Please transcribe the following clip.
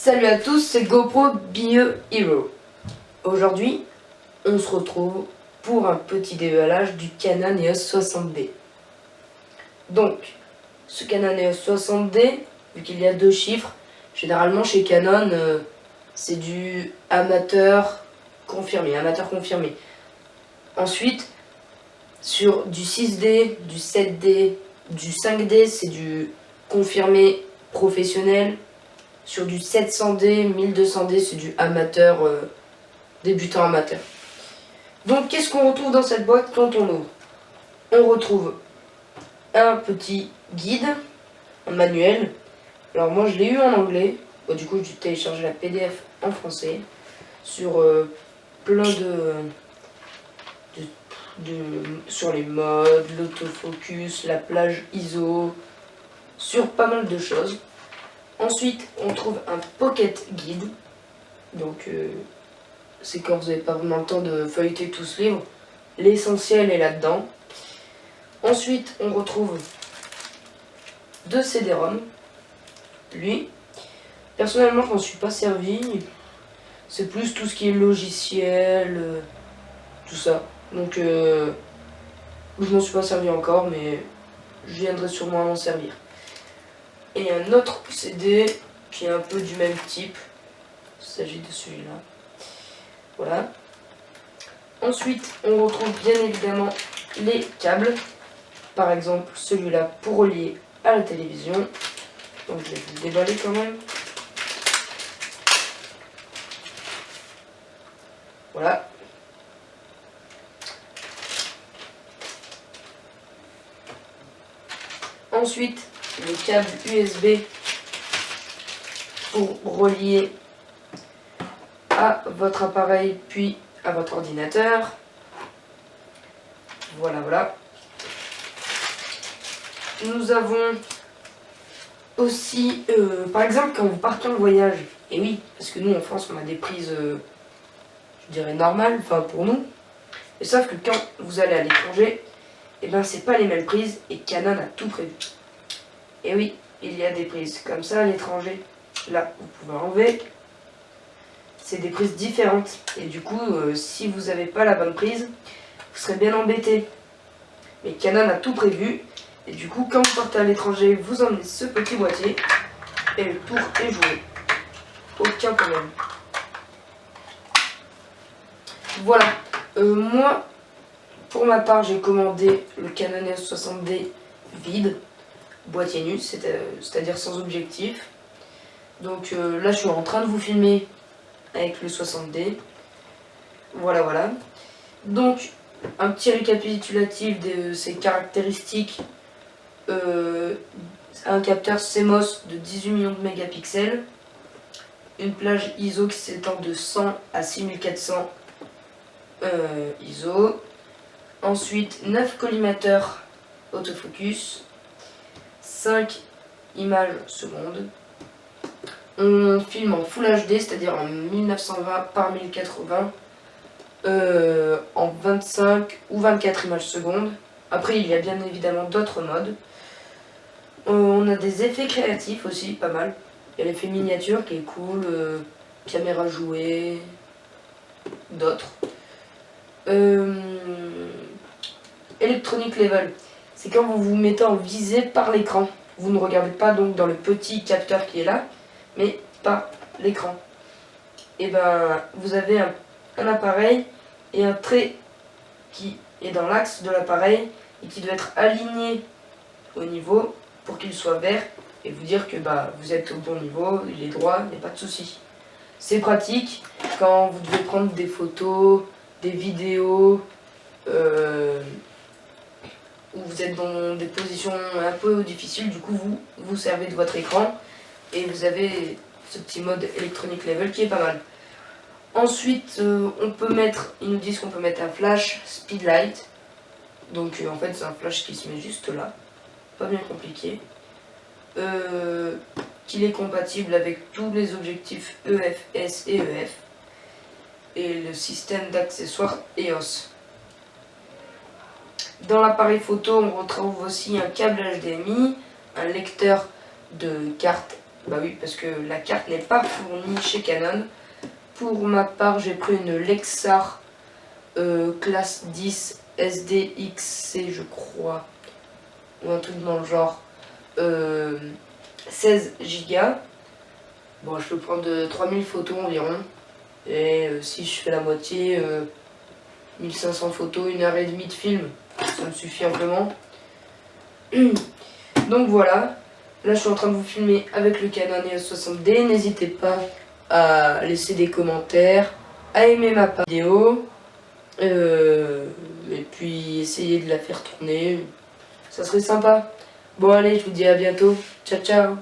Salut à tous, c'est GoPro Be a Hero. Aujourd'hui, on se retrouve pour un petit dévalage du Canon EOS 60D. Donc, ce Canon EOS 60D, vu qu'il y a deux chiffres, généralement chez Canon, c'est du amateur confirmé, Ensuite, sur du 6D, du 7D, du 5D, c'est du confirmé professionnel. Sur du 700D, 1200D, c'est du amateur, débutant amateur. Donc qu'est-ce qu'on retrouve dans cette boîte quand on l'ouvre? On retrouve un petit guide, un manuel. Alors moi je l'ai eu en anglais, du coup j'ai téléchargé la PDF en français, sur plein sur les modes, l'autofocus, la plage ISO, sur pas mal de choses. Ensuite, on trouve un pocket guide. Donc, c'est quand vous n'avez pas vraiment le temps de feuilleter tout ce livre. L'essentiel est là-dedans. Ensuite, on retrouve deux CD-ROM. Lui, personnellement, je m'en suis pas servi. C'est plus tout ce qui est logiciel, tout ça. Donc, je m'en suis pas servi encore, mais je viendrai sûrement à m'en servir. Et un autre CD qui est un peu du même type. Il s'agit de celui-là. Voilà. Ensuite, on retrouve bien évidemment les câbles. Par exemple, celui-là pour relier à la télévision. Donc je vais vous le déballer quand même. Voilà. Ensuite, le câble USB pour relier à votre appareil puis à votre ordinateur. Voilà. Nous avons aussi, par exemple, quand vous partez en voyage, et oui, parce que nous en France on a des prises, je dirais normales, enfin pour nous, et sauf que quand vous allez à l'étranger, et ben c'est pas les mêmes prises, et Canon a tout prévu. Et oui, il y a des prises comme ça à l'étranger. Là, vous pouvez enlever. C'est des prises différentes. Et du coup, si vous n'avez pas la bonne prise, vous serez bien embêté. Mais Canon a tout prévu. Et du coup, quand vous partez à l'étranger, vous emmenez ce petit boîtier. Et le tour est joué. Aucun problème. Voilà. Moi, pour ma part, j'ai commandé le Canon EOS 60D vide. Boîtier nu, c'est-à-dire sans objectif. Donc là, je suis en train de vous filmer avec le 60D. Voilà. Donc, un petit récapitulatif de ses caractéristiques. Un capteur CMOS de 18 millions de mégapixels. Une plage ISO qui s'étend de 100 à 6400 ISO. Ensuite, 9 collimateurs autofocus. 5 images secondes. On filme en Full HD, c'est-à-dire en 1920 par 1080, en 25 ou 24 images secondes. Après, il y a bien évidemment d'autres modes. On a des effets créatifs aussi, pas mal. Il y a l'effet miniature qui est cool, caméra jouée, d'autres. Electronic Level, c'est quand vous vous mettez en visée par l'écran. Vous ne regardez pas donc dans le petit capteur qui est là, mais par l'écran. Et ben, vous avez un appareil et un trait qui est dans l'axe de l'appareil et qui doit être aligné au niveau pour qu'il soit vert et vous dire que vous êtes au bon niveau, il est droit, il n'y a pas de souci. C'est pratique quand vous devez prendre des photos, des vidéos, où vous êtes dans des positions un peu difficiles, du coup vous servez de votre écran et vous avez ce petit mode Electronic Level qui est pas mal. Ensuite, on peut mettre, ils nous disent qu'on peut mettre un flash speedlight. Donc en fait c'est un flash qui se met juste là, pas bien compliqué. Qu'il est compatible avec tous les objectifs EF, S et EF. Et le système d'accessoires EOS. Dans l'appareil photo, on retrouve aussi un câble HDMI, un lecteur de carte Bah oui, parce que la carte n'est pas fournie chez Canon. Pour ma part, j'ai pris une Lexar classe 10 SDXC, je crois, ou un truc dans le genre, 16 Go. Bon, je peux prendre 3000 photos environ, et si je fais la moitié, 1500 photos, 1h30 de film, ça me suffit amplement. Donc voilà, là je suis en train de vous filmer avec le Canon EOS 60D. N'hésitez pas à laisser des commentaires, à aimer ma vidéo, et puis essayer de la faire tourner, ça serait sympa. Bon allez, je vous dis à bientôt, ciao ciao.